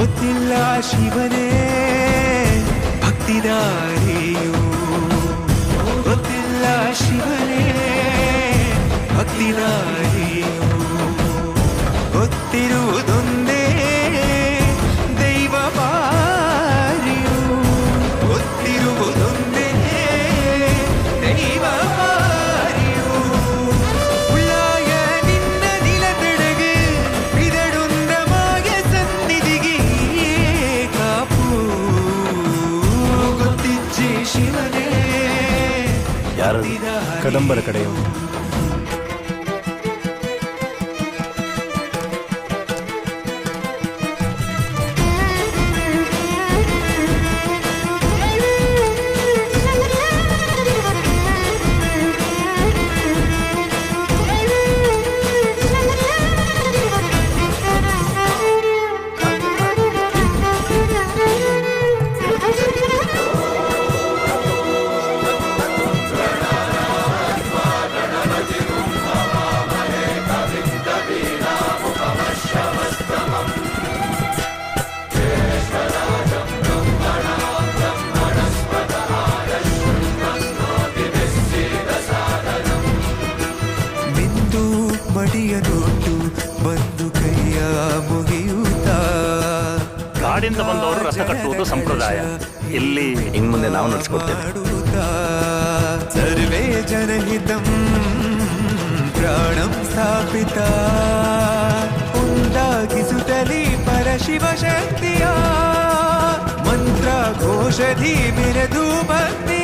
ಗೊತ್ತಿಲ್ಲ ಶಿವನೇ ಭಕ್ತಿದಾರಿಯು, ಗೊತ್ತಿಲ್ಲ ಶಿವನೇ ಭಕ್ತಿದಾರಿಯು, ಗೊತ್ತಿರುವುದೊಂದೇ ದೈವ ಬಾರಿಯು, ಗೊತ್ತಿರುವುದೊಂದೇ ದೈವ ಬಾರಿಯು. ಉಳ್ಳಾಯ ನಿನ್ನ ನಿಲತೆಡೆಗೆ ಇದಡೊಂದ ಮಾಯ ಸನ್ನಿಧಿಗೆ ಕಾಪು ಗೊತ್ತಿಚ್ಚೆ ಶಿವನೇ. ಯಾರು ಕದಂಬರ ಕಡೆಯು ಮಡಿಯನೊಟ್ಟು ಬಂದು ಕೈಯ ಮುಗಿಯುತ್ತಾ. ಕಾಡಿಂದ ಬಂದವರು ರಥ ಕಟ್ಟುವುದು ಸಂಪ್ರದಾಯ. ಇಲ್ಲಿ ಇನ್ನು ಮುಂದೆ ನಾವು ನಡೆಸ್ಕೊಡ್ತೇವೆ. ಸರ್ವೇ ಜನಹಿತಂ ಪ್ರಾಣಂ ಸ್ಥಾಪಿತ ಉಂಟಾಗಿಸುತ್ತಲೇ ಪರಶಿವ ಶಕ್ತಿಯ ಮಂತ್ರ ಘೋಷಧಿ ಮೆರೆದು ಭಕ್ತಿ